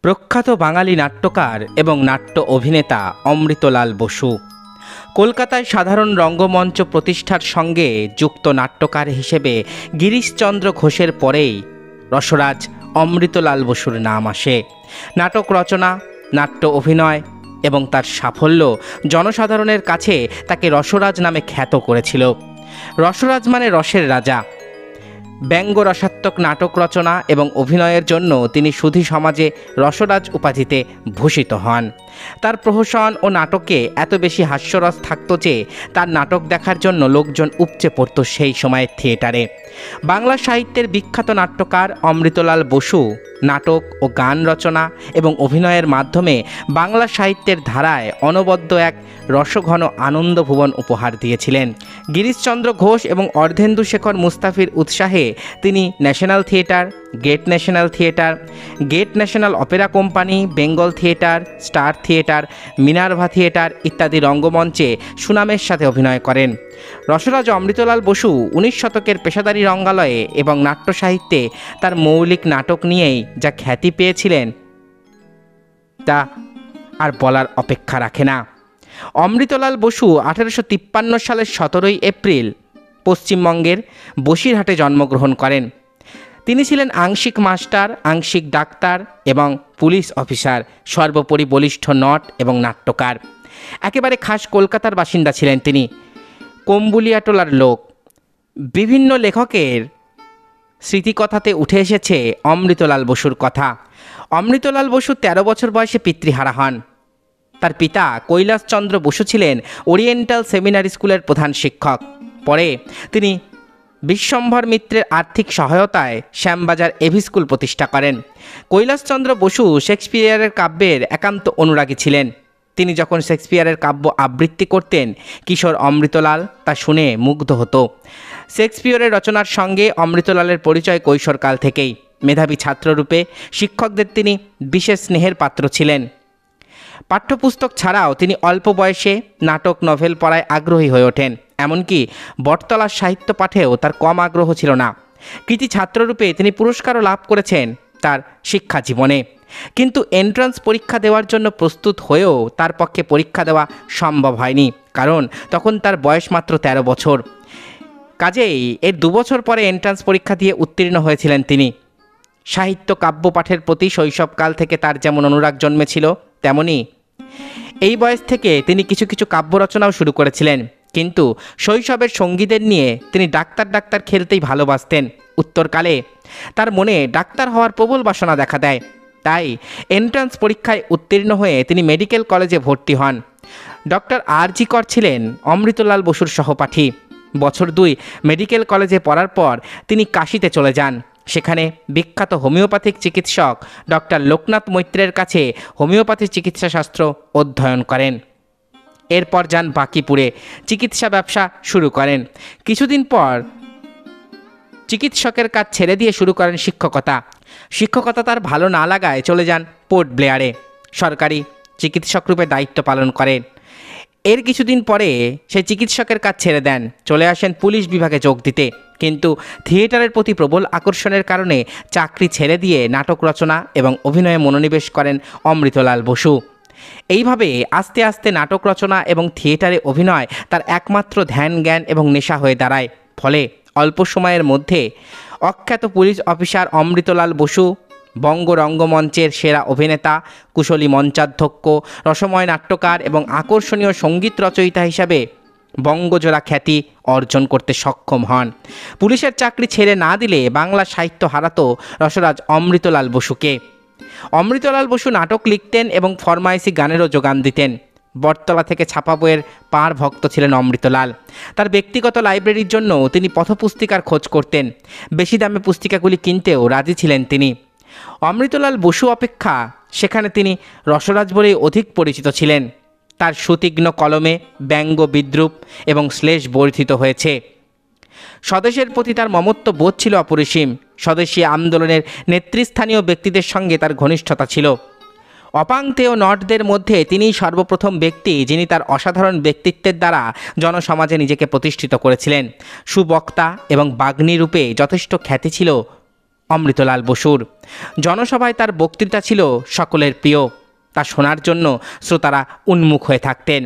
প্রখ্যাত বাঙালি নাট্যকার এবং নাট্য অভিনেতা অমৃতলাল বসু কলকাতায় সাধারণ রঙ্গমঞ্চ প্রতিষ্ঠার সঙ্গে যুক্ত নাট্যকার হিসেবে গিরিশচন্দ্র ঘোষের পরেই রসরাজ অমৃতলাল বসুর নাম আসে। নাটক রচনা, নাট্য অভিনয় এবং তার সাফল্য জনসাধারণের কাছে তাকে রসরাজ নামে খ্যাত করেছিল। রসরাজ মানে রসের রাজা। ব্যঙ্গ রসাত্মক নাটক রচনা এবং অভিনয়ের জন্য তিনি সুধী সমাজে রসরাজ উপাধিতে ভূষিত হন। তার প্রহসন ও নাটকে এত বেশি হাস্যরস থাকত যে তার নাটক দেখার জন্য লোকজন উপচে পড়ত সেই সময়ের থিয়েটারে। বাংলা সাহিত্যের বিখ্যাত নাট্যকার অমৃতলাল বসু নাটক ও গান রচনা এবং অভিনয়ের মাধ্যমে বাংলা সাহিত্যের ধারায় অনবদ্য এক রসঘন আনন্দ ভুবন উপহার দিয়েছিলেন। গিরিশচন্দ্র ঘোষ এবং অর্ধেন্দু শেখর মুস্তাফির উৎসাহে তিনি national theatre, great national theatre, great national opera company, Bengal theatre, star theatre, Minerva theatre ইত্যাদি রঙ্গমঞ্চে সুনামের সাথে অভিনয় করেন। রসরাজ অমৃতলাল বসু 19 শতকের পেশাদারী রঙ্গালয়ে এবং নাট্য সাহিত্যে তার মৌলিক নাটক নিয়েই যা খ্যাতি পেয়েছিলেন তা আর বলার অপেক্ষা রাখে না। অমৃতলাল বসু 1853 সালের 17 এপ্রিল পশ্চিমবঙ্গের বসিরহাটে জন্মগ্রহণ করেন। তিনি ছিলেন আংশিক মাস্টার, আংশিক ডাক্তার এবং পুলিশ অফিসার, সর্বোপরি বলিষ্ঠ নট এবং নাট্যকার। একেবারে খাস কলকাতার বাসিন্দা ছিলেন তিনি, কম্বুলিয়াটোলার লোক। বিভিন্ন লেখকের স্মৃতিকথাতে উঠে এসেছে অমৃতলাল বসুর কথা। অমৃতলাল বসু 13 বছর বয়সে পিতৃহারা হন। তার পিতা কৈলাসচন্দ্র বসু ছিলেন ওরিয়েন্টাল সেমিনারি স্কুলের প্রধান শিক্ষক। পরে তিনি বিশ্বম্ভর মিত্রের আর্থিক সহায়তায় শ্যামবাজার এভি স্কুল প্রতিষ্ঠা করেন। কৈলাসচন্দ্র বসু শেক্সপিয়ারের কাব্যের একান্ত অনুরাগী ছিলেন। তিনি যখন শেক্সপিয়ারের কাব্য আবৃত্তি করতেন, কিশোর অমৃতলাল তা শুনে মুগ্ধ হতো। শেক্সপিয়ারের রচনার সঙ্গে অমৃতলালের পরিচয় কৈশোরকাল থেকেই। মেধাবী ছাত্ররূপে শিক্ষকদের তিনি বিশেষ স্নেহের পাত্র ছিলেন। পাঠ্যপুস্তক ছাড়াও তিনি অল্প বয়সে নাটক, নভেল পড়ায় আগ্রহী হয়ে ওঠেন। এমনকি বটতলার সাহিত্য পাঠেও তার কম আগ্রহ ছিল না। কৃতি ছাত্ররূপে তিনি পুরস্কারও লাভ করেছেন তার শিক্ষা জীবনে। কিন্তু এন্ট্রান্স পরীক্ষা দেওয়ার জন্য প্রস্তুত হয়েও তার পক্ষে পরীক্ষা দেওয়া সম্ভব হয়নি, কারণ তখন তার বয়স মাত্র 13 বছর। কাজেই এর 2 বছর পরে এন্ট্রান্স পরীক্ষা দিয়ে উত্তীর্ণ হয়েছিলেন তিনি। সাহিত্য কাব্য পাঠের প্রতি শৈশবকাল থেকে তার যেমন অনুরাগ জন্মেছিল, তেমনি এই বয়স থেকে তিনি কিছু কিছু কাব্য রচনাও শুরু করেছিলেন। কিন্তু শৈশবের সঙ্গীদের নিয়ে তিনি ডাক্তার খেলতেই ভালোবাসতেন। উত্তরকালে তার মনে ডাক্তার হওয়ার প্রবল বাসনা দেখা দেয়। তাই এন্ট্রান্স পরীক্ষায় উত্তীর্ণ হয়ে তিনি মেডিকেল কলেজে ভর্তি হন। ডক্টর আর.জি. কর ছিলেন অমৃতলাল বসুর সহপাঠী। বছর 2 মেডিকেল কলেজে পড়ার পর তিনি কাশীতে চলে যান। সেখানে বিখ্যাত হোমিওপ্যাথিক চিকিৎসক ডক্টর লোকনাথ মৈত্রের কাছে হোমিওপ্যাথি চিকিৎসাশাস্ত্র অধ্যয়ন করেন। এরপর যান বাঁকিপুরে, চিকিৎসা ব্যবসা শুরু করেন। কিছুদিন পর চিকিৎসকের কাজ ছেড়ে দিয়ে শুরু করেন শিক্ষকতা তার ভালো না লাগায় চলে যান পোর্ট ব্লেয়ারে, সরকারি চিকিৎসক রূপে দায়িত্ব পালন করেন। এর কিছুদিন পরে সেই চিকিৎসকের কাজ ছেড়ে দেন, চলে আসেন পুলিশ বিভাগে যোগ দিতে। কিন্তু থিয়েটারের প্রতি প্রবল আকর্ষণের কারণে চাকরি ছেড়ে দিয়ে নাটক রচনা এবং অভিনয়ে মনোনিবেশ করেন অমৃতলাল বসু। এইভাবে আস্তে আস্তে নাটক রচনা এবং থিয়েটারে অভিনয় তার একমাত্র ধ্যান, জ্ঞান এবং নেশা হয়ে দাঁড়ায়। ফলে অল্প সময়ের মধ্যে অখ্যাত পুলিশ অফিসার অমৃতলাল বসু বঙ্গ রঙ্গমঞ্চের সেরা অভিনেতা, কুশলী মঞ্চাধ্যক্ষ, রসময় নাট্যকার এবং আকর্ষণীয় সঙ্গীত রচয়িতা হিসাবে বঙ্গজোড়া খ্যাতি অর্জন করতে সক্ষম হন। পুলিশের চাকরি ছেড়ে না দিলে বাংলা সাহিত্য হারাতো রসরাজ অমৃতলাল বসুকে। অমৃতলাল বসু নাটক লিখতেন এবং ফরমাইশি গানেরও যোগান দিতেন। বটতলা থেকে ছাপা বইয়ের পাঁড় ভক্ত ছিলেন অমৃতলাল। তার ব্যক্তিগত লাইব্রেরির জন্য তিনি পথপুস্তিকার খোঁজ করতেন। বেশি দামে পুস্তিকাগুলি কিনতেও রাজি ছিলেন তিনি। অমৃতলাল বসু অপেক্ষা সেখানে তিনি রসরাজ বলেই অধিক পরিচিত ছিলেন। তার সুতীক্ষ্ণ কলমে ব্যঙ্গ, বিদ্রূপ এবং শ্লেষ বর্ধিত হয়েছে। স্বদেশের প্রতি তার মমত্ব বোধ ছিল অপরিসীম। স্বদেশী আন্দোলনের নেতৃস্থানীয় ব্যক্তিদের সঙ্গে তার ঘনিষ্ঠতা ছিল। অপাংতেয় নটদের মধ্যে তিনিই সর্বপ্রথম ব্যক্তি যিনি তার অসাধারণ ব্যক্তিত্বের দ্বারা জনসমাজে নিজেকে প্রতিষ্ঠিত করেছিলেন। সুবক্তা এবং বাগ্মী রূপে যথেষ্ট খ্যাতি ছিল অমৃতলাল বসুর। জনসভায় তার বক্তৃতা ছিল সকলের প্রিয়, তা শোনার জন্য শ্রোতারা উন্মুখ হয়ে থাকতেন।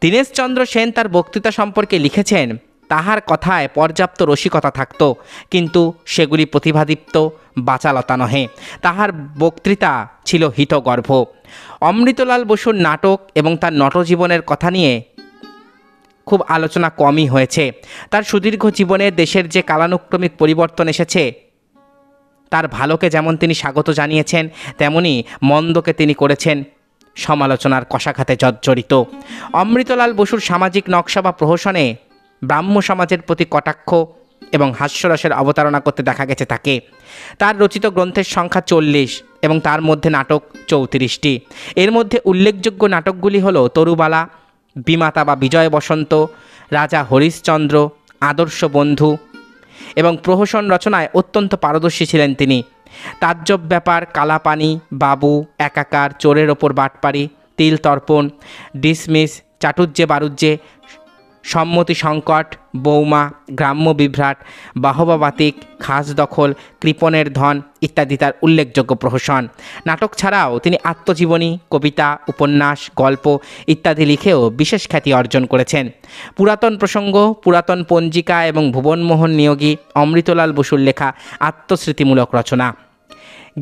দীনেশচন্দ্র সেন তার বক্তৃতা সম্পর্কে লিখেছেন, তাহার কথায় পর্যাপ্ত রসিকতা থাকত, কিন্তু সেগুলি প্রতিভাদীপ্ত বাচালতা নহে। তাহার বক্তৃতা ছিল হিতগর্ভ। অমৃতলাল বসুর নাটক এবং তার নটজীবনের কথা নিয়ে খুব আলোচনা কমই হয়েছে। তার সুদীর্ঘ জীবনে দেশের যে কালানুক্রমিক পরিবর্তন এসেছে, তার ভালোকে যেমন তিনি স্বাগত জানিয়েছেন, তেমনি মন্দকে তিনি করেছেন সমালোচনার কষাঘাতে জর্জরিত। অমৃতলাল বসুর সামাজিক নকশা বা প্রহসনে ব্রাহ্ম সমাজের প্রতি কটাক্ষ এবং হাস্যরসের অবতারণা করতে দেখা গেছে তাকে। তার রচিত গ্রন্থের সংখ্যা 40 এবং তার মধ্যে নাটক 34টি। এর মধ্যে উল্লেখযোগ্য নাটকগুলি হল তরুবালা, বিমাতা বা বিজয় বসন্ত, রাজা হরিশ্চন্দ্র, আদর্শ বন্ধু, এবং প্রহসন রচনায় অত্যন্ত পারদর্শী ছিলেন তিনি। তাজ্জব ব্যাপার, কালাপানি, বাবু, একাকার, চোরের ওপর বাটপাড়ি, তিল তর্পণ, ডিসমিস, চাটুজ্জে বারুজ্জে, সম্মতি সংকট, বৌমা, গ্রাম্য বিভ্রাট, বাহবা বাতিক, খাস দখল, কৃপণের ধন ইত্যাদি তার উল্লেখযোগ্য প্রহসন। নাটক ছাড়াও তিনি আত্মজীবনী, কবিতা, উপন্যাস, গল্প ইত্যাদি লিখেও বিশেষ খ্যাতি অর্জন করেছেন। পুরাতন প্রসঙ্গ, পুরাতন পঞ্জিকা এবং ভুবনমোহন নিয়োগী অমৃতলাল বসুর লেখা আত্মস্মৃতিমূলক রচনা।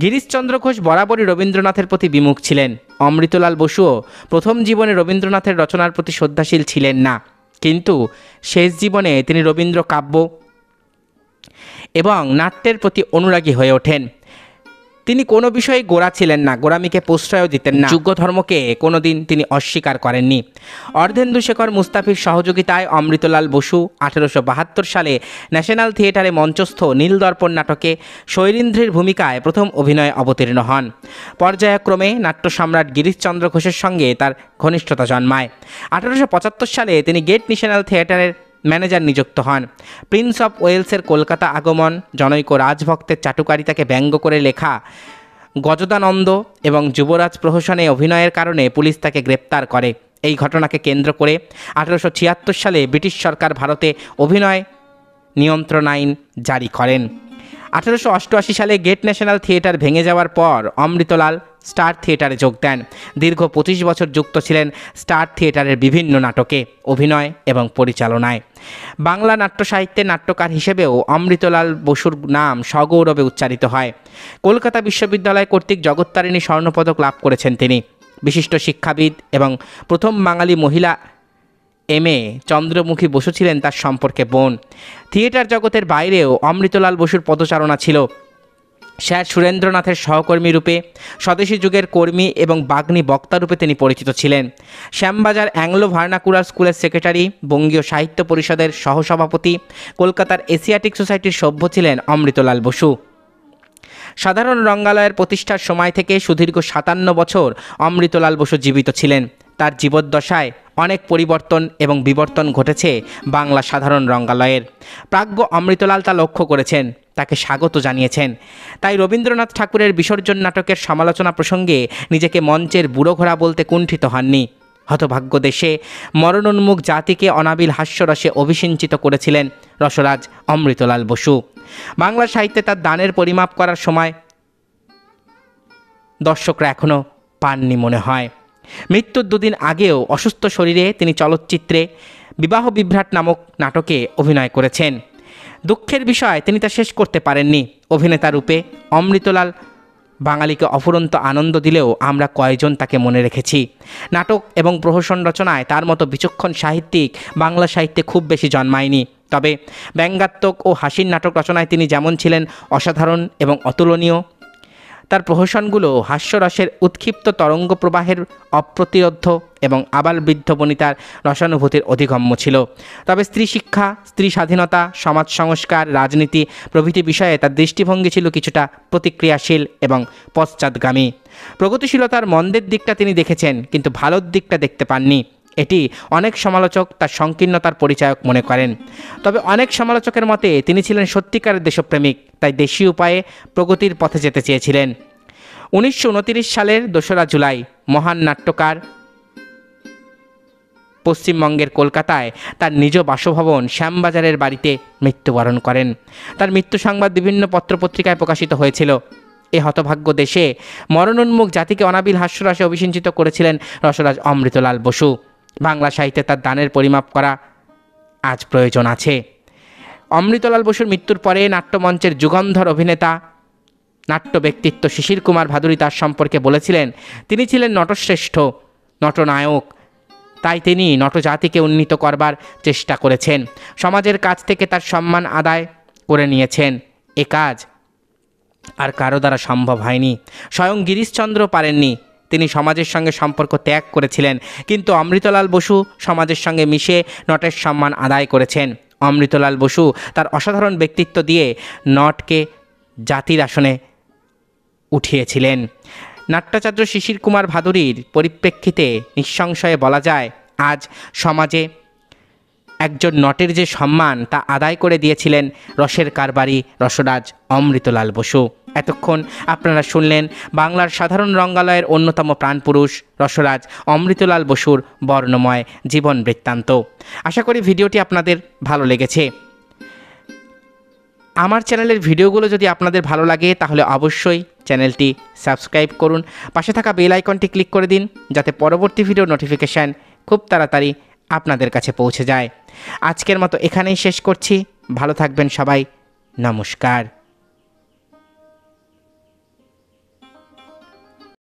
গিরিশচন্দ্র ঘোষ বরাবরই রবীন্দ্রনাথের প্রতি বিমুখ ছিলেন। অমৃতলাল বসুও প্রথম জীবনে রবীন্দ্রনাথের রচনার প্রতি শ্রদ্ধাশীল ছিলেন না, কিন্তু শেষ জীবনে তিনি রবীন্দ্র কাব্য এবং নাট্যের প্রতি অনুরাগী হয়ে ওঠেন। তিনি কোনো বিষয়ে গোড়া ছিলেন না, গোড়ামিকে প্রশ্রয়ও দিতেন না, যুগ্য ধর্মকে কোনোদিন তিনি অস্বীকার করেননি। অর্ধেন্দু শেখর মুস্তাফির সহযোগিতায় অমৃতলাল বসু 1872 সালে ন্যাশনাল থিয়েটারে মঞ্চস্থ নীলদর্পণ নাটকে শৈলেন্দ্রের ভূমিকায় প্রথম অভিনয়ে অবতীর্ণ হন। পর্যায়ক্রমে নাট্য সম্রাট গিরিশচন্দ্র ঘোষের সঙ্গে তার ঘনিষ্ঠতা জন্মায়। 1875 সালে তিনি গেট ন্যাশনাল থিয়েটারের ম্যানেজার নিযুক্ত হন। প্রিন্স অফ ওয়েলসের কলকাতা আগমন, জনৈক রাজভক্তের চাটুকারিতাকে ব্যঙ্গ করে লেখা গজদানন্দ এবং যুবরাজ প্রহসনে অভিনয়ের কারণে পুলিশ তাকে গ্রেপ্তার করে। এই ঘটনাকে কেন্দ্র করে 1876 সালে ব্রিটিশ সরকার ভারতে অভিনয় নিয়ন্ত্রণ আইন জারি করেন। 1888 সালে গেট ন্যাশনাল থিয়েটার ভেঙে যাওয়ার পর অমৃতলাল স্টার থিয়েটারে যোগ দেন। দীর্ঘ 25 বছর যুক্ত ছিলেন স্টার থিয়েটারের বিভিন্ন নাটকে অভিনয় এবং পরিচালনায়। বাংলা নাট্য সাহিত্যের নাট্যকার হিসেবেও অমৃতলাল বসুর নাম সগৌরবে উচ্চারিত হয়। কলকাতা বিশ্ববিদ্যালয় কর্তৃক জগত্তারিণী স্বর্ণপদক লাভ করেছেন তিনি। বিশিষ্ট শিক্ষাবিদ এবং প্রথম বাঙালি মহিলা এম.এ. চন্দ্রমুখী বসু ছিলেন তার সম্পর্কে বোন। থিয়েটার জগতের বাইরেও অমৃতলাল বসুর পদচারণা ছিল। স্যার সুরেন্দ্রনাথের সহকর্মী রূপে, স্বদেশী যুগের কর্মী এবং বাগ্মী বক্তা রূপে তিনি পরিচিত ছিলেন। শ্যামবাজার অ্যাংলো ভার্নাকুলার স্কুলের সেক্রেটারি, বঙ্গীয় সাহিত্য পরিষদের সহসভাপতি, কলকাতার এশিয়াটিক সোসাইটির সভ্য ছিলেন অমৃতলাল বসু। সাধারণ রঙ্গালয়ের প্রতিষ্ঠার সময় থেকে সুদীর্ঘ 57 বছর অমৃতলাল বসু জীবিত ছিলেন। তার জীবদ্দশায় অনেক পরিবর্তন এবং বিবর্তন ঘটেছে বাংলা সাধারণ রঙ্গালয়ের। প্রাজ্ঞ অমৃতলাল তা লক্ষ্য করেছেন, তাকে স্বাগত জানিয়েছেন। তাই রবীন্দ্রনাথ ঠাকুরের বিসর্জন নাটকের সমালোচনা প্রসঙ্গে নিজেকে মঞ্চের বুড়োঘোড়া বলতে কুণ্ঠিত হননি। হতভাগ্য দেশে মরণোন্মুখ জাতিকে অনাবিল হাস্যরসে অভিষিঞ্চিত করেছিলেন রসরাজ অমৃতলাল বসু। বাংলা সাহিত্যে তার দানের পরিমাপ করার সময় দর্শকরা এখনও পাননি মনে হয়। মৃত্যুর 2 দিন আগেও অসুস্থ শরীরে তিনি চলচ্চিত্রে বিবাহ বিভ্রাট নামক নাটকে অভিনয় করেছেন। দুঃখের বিষয়, তিনি তা শেষ করতে পারেননি। অভিনেতা রূপে অমৃতলাল বাঙালিকে অফুরন্ত আনন্দ দিলেও আমরা কয়জন তাকে মনে রেখেছি। নাটক এবং প্রহসন রচনায় তার মতো বিচক্ষণ সাহিত্যিক বাংলা সাহিত্যে খুব বেশি জন্মায়নি। তবে ব্যঙ্গাত্মক ও হাসির নাটক রচনায় তিনি যেমন ছিলেন অসাধারণ এবং অতুলনীয়, তার প্রহসনগুলো হাস্যরসের উৎক্ষিপ্ত তরঙ্গ প্রবাহের অপ্রতিরোধ্য এবং আবালবৃদ্ধ বনিতার রসানুভূতির অধিগম্য ছিল। তবে স্ত্রী শিক্ষা, স্ত্রী স্বাধীনতা, সমাজ সংস্কার, রাজনীতি প্রভৃতি বিষয়ে তার দৃষ্টিভঙ্গি ছিল কিছুটা প্রতিক্রিয়াশীল এবং পশ্চাৎগামী। প্রগতিশীলতার মন্দের দিকটা তিনি দেখেছেন, কিন্তু ভালোর দিকটা দেখতে পাননি। এটি অনেক সমালোচক তার সংকীর্ণতার পরিচায়ক মনে করেন। তবে অনেক সমালোচকের মতে তিনি ছিলেন সত্যিকারের দেশপ্রেমিক, তাই দেশীয় উপায়ে প্রগতির পথে যেতে চেয়েছিলেন। 1929 সালের 2রা জুলাই মহান নাট্যকার পশ্চিমবঙ্গের কলকাতায় তার নিজ বাসভবন শ্যামবাজারের বাড়িতে মৃত্যুবরণ করেন। তার মৃত্যু সংবাদ বিভিন্ন পত্রপত্রিকায় প্রকাশিত হয়েছিল। এ হতভাগ্য দেশে মরণোন্মুখ জাতিকে অনাবিল হাস্যরসে অভিষিঞ্চিত করেছিলেন রসরাজ অমৃতলাল বসু। বাংলা সাহিত্যে তার দানের পরিমাপ করা আজ প্রয়োজন আছে। অমৃতলাল বসুর মৃত্যুর পরে নাট্যমঞ্চের যুগন্ধর অভিনেতা, নাট্য ব্যক্তিত্ব শিশির কুমার ভাদুরী তার সম্পর্কে বলেছিলেন, তিনি ছিলেন নটশ্রেষ্ঠ, নটনায়ক। তাই তিনি নটজাতিকে উন্নীত করবার চেষ্টা করেছেন। সমাজের কাছ থেকে তার সম্মান আদায় করে নিয়েছেন। এ কাজ আর কারো দ্বারা সম্ভব হয়নি। স্বয়ং গিরিশচন্দ্র পারেননি। তিনি সমাজের সঙ্গে সম্পর্ক ত্যাগ করেছিলেন, কিন্তু অমৃতলাল বসু সমাজের সঙ্গে মিশে নটের সম্মান আদায় করেছেন। অমৃতলাল বসু তার অসাধারণ ব্যক্তিত্ব দিয়ে নটকে জাতির আসনে উঠিয়েছিলেন। নাট্যাচার্য শিশির কুমার ভাদুরীর পরিপ্রেক্ষিতে নিঃসংশয়ে বলা যায়, আজ সমাজে একজন নটের যে সম্মান তা আদায় করে দিয়েছিলেন রসের কারবারি রসরাজ অমৃতলাল বসু। এতক্ষণ আপনারা শুনলেন বাংলার সাধারণ রঙ্গালয়ের অন্যতম প্রাণপুরুষ রসরাজ অমৃতলাল বসুর বর্ণময় জীবন বৃত্তান্ত। আশা করি ভিডিওটি আপনাদের ভালো লেগেছে। আমার চ্যানেলের ভিডিওগুলো যদি আপনাদের ভালো লাগে তাহলে অবশ্যই চ্যানেলটি সাবস্ক্রাইব করুন, পাশে থাকা বেল আইকনটি ক্লিক করে দিন, যাতে পরবর্তী ভিডিওর নোটিফিকেশান খুব তাড়াতাড়ি আপনাদের কাছে পৌঁছে যায়। আজকের মতো এখানেই শেষ করছি। ভালো থাকবেন সবাই। নমস্কার।